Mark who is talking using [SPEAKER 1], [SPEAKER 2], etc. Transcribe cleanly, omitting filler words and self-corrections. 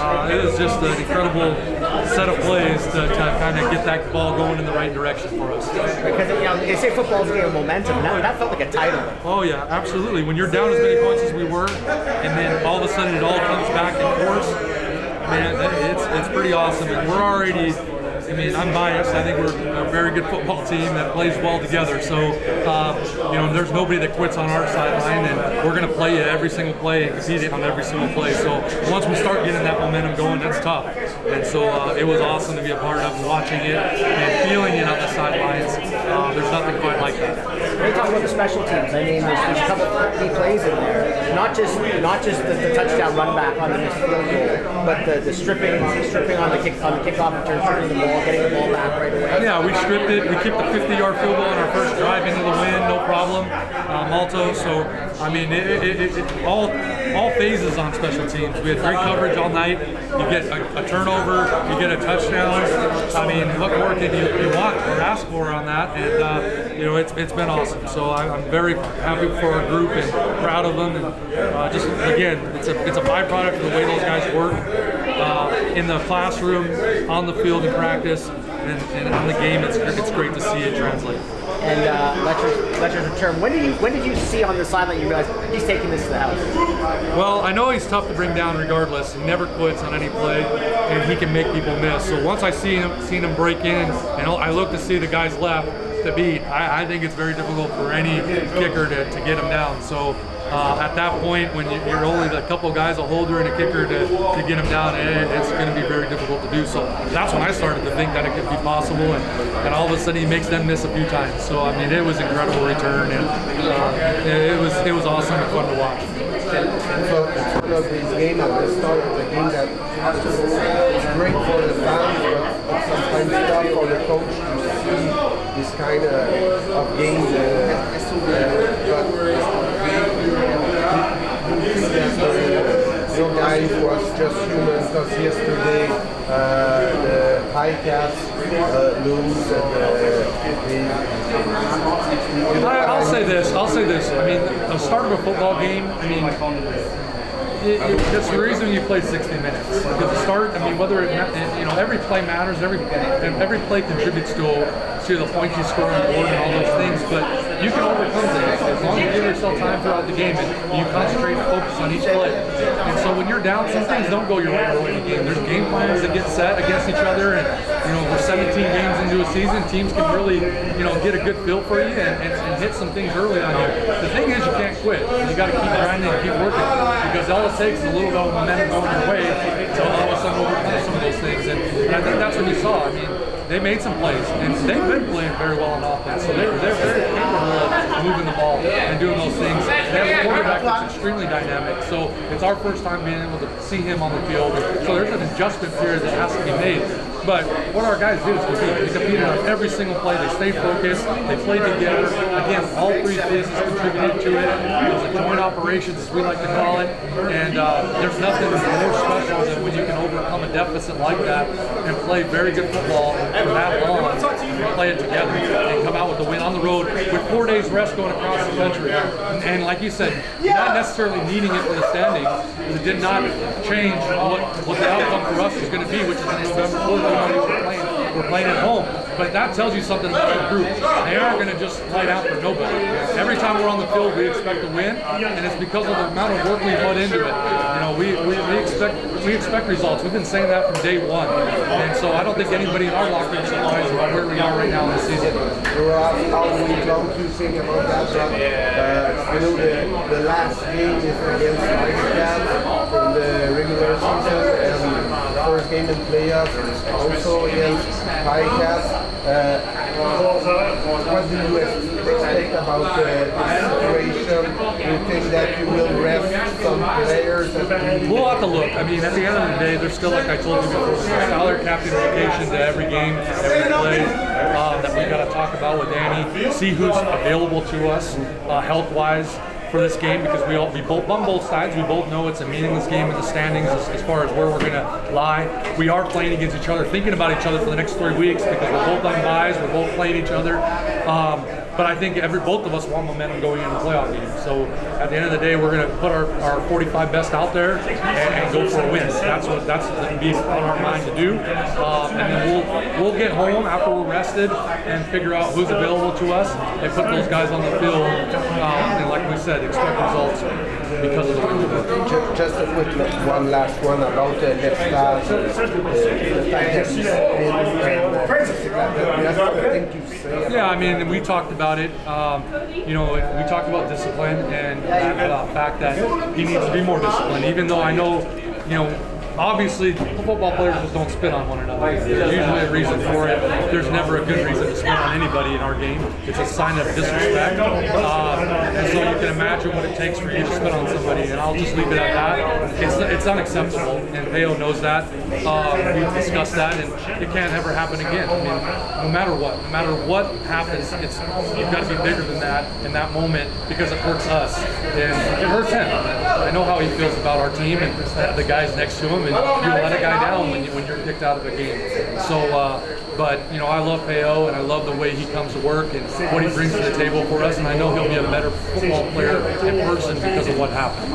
[SPEAKER 1] It was just an incredible set of plays to kind of get that ball going in the right direction for us.
[SPEAKER 2] Because they say football's a game of momentum, and that felt like a title.
[SPEAKER 1] Oh yeah, absolutely. When you're down as many points as we were, and then all of a sudden it all comes back in force, man, it's pretty awesome. And we're already, I mean, I'm biased. I think we're a very good football team that plays well together. So, there's nobody that quits on our sideline, and we're going to play you every single play and compete on every single play. So once we start getting that momentum going, that's tough. And so it was awesome to be a part of watching it and feeling it on the sidelines. There's nothing quite like that.
[SPEAKER 2] When you talk about the special teams, I mean, there's a couple of key plays in there. Not just the touchdown run back on the missed field goal, but the stripping on the kickoff return, stripping the ball, getting the ball back right away.
[SPEAKER 1] Yeah, we stripped it. We kept the 50-yard field goal on our first drive into the wind, no problem. Also, so I mean, all phases on special teams. We had great coverage all night. You get a turnover, you get a touchdown. I mean, what more can you want or ask for on that? And it's been awesome. So I'm very happy for our group and proud of them. And just again, it's a byproduct of the way those guys work in the classroom, on the field in practice, and on the game. It's great to see it translate.
[SPEAKER 2] And Letcher's return. When did you see on the sideline you realized he's taking this to the house?
[SPEAKER 1] Well, I know he's tough to bring down regardless. He never quits on any play, and he can make people miss. So once I seen him break in, and I look to see the guys left to beat, I think it's very difficult for any kicker to get him down. So at that point, when you're only a couple guys, a holder and a kicker to get him down, it's going to be very difficult to do. So that's when I started to think that it could be possible, and all of a sudden he makes them miss a few times. So I mean, it was an incredible return, and it was awesome and fun to watch.
[SPEAKER 3] So it's one of these games at the start of the game that is great for the fans, but sometimes tough for the coach to see this kind of game. Some guys was just human because yesterday the Ticats lose and
[SPEAKER 1] I'll say this. I mean, the start of a football game, I mean, that's the reason you play 60 minutes. Because the start, I mean, whether every play matters, every play contributes to the points you score on the board and all those things. But you can overcome things as long as you give yourself time throughout the game and you concentrate and focus on each play. And so when you're down, some things don't go your way early in the game. There's game plans that get set against each other, and we're 17 games into a season. Teams can really get a good feel for you and hit some things early on you. The thing is, you can't quit. You got to keep grinding and keep working, because all it takes is a little bit of momentum going your way to all of a sudden overcome some of those things. And I think that's what you saw. I mean, they made some plays, and they've been playing very well on offense. So they're very capable of moving the ball and doing those things. They have a quarterback that's extremely dynamic. So it's our first time being able to see him on the field. So there's an adjustment period that has to be made. But what our guys do is compete. They competed on every single play. They stayed focused. They played together. Again, all three phases contributed to it. It was a joint operations, as we like to call it. And there's nothing more special than when you can overcome a deficit like that and play very good football for that long and play it together and come out with a win on the road with 4 days rest going across the country. And like you said, not necessarily needing it for the standings, because it did not change what the outcome for us is going to be, which is in November 4th. We're playing at home, but that tells you something about the group. They aren't going to just play out for nobody. Every time we're on the field, we expect to win, and it's because of the amount of work we put into it. We expect results. We've been saying that from day one, and so I don't think anybody in our locker room is surprised about where we are right now in the season.
[SPEAKER 3] How we come to think about that? The last game is against Alouettes in the regular season, and the first game in playoffs also against Ticats. What do you expect about the situation? Do you think that you will rest some players?
[SPEAKER 1] We'll have to look. I mean, at the end of the day, there's still, like I told you before, there's salary cap implications to every game, every play that we got to talk about with Danny. See who's available to us health-wise for this game, because we both on both sides. We both know it's a meaningless game in the standings as far as where we're going to lie. We are playing against each other, thinking about each other for the next 3 weeks, because we're both on buys, we're both playing each other. but I think both of us want momentum going into the playoff game. So at the end of the day, we're going to put our 45 best out there and go for a win. That's going to be on our mind to do. And then we'll get home after we're rested and figure out who's available to us and put those guys on the field. And like we said, expect results because of the way we work.
[SPEAKER 3] Just a quick one last one about the left
[SPEAKER 1] Yeah, I mean, we talked about it. You know, we talked about discipline and the fact that he needs to be more disciplined. Even though I know, you know, obviously football players just don't spit on one another. There's usually a reason for it. There's never a good reason to spit on anybody in our game. It's a sign of disrespect. And so you can imagine what it takes for you to spit on somebody, and I'll just leave it at that. It's unacceptable, and Peo knows that. We've discussed that, and it can't ever happen again. I mean, no matter what happens, you've got to be bigger than that in that moment because it hurts us, and it hurts him. I know how he feels about our team and the guys next to him, and you let a guy down when you're kicked out of a game. So, but you know, I love Peo, and I love the way he comes to work and what he brings to the table for us, and I know he'll be a better football player in person because of what happened.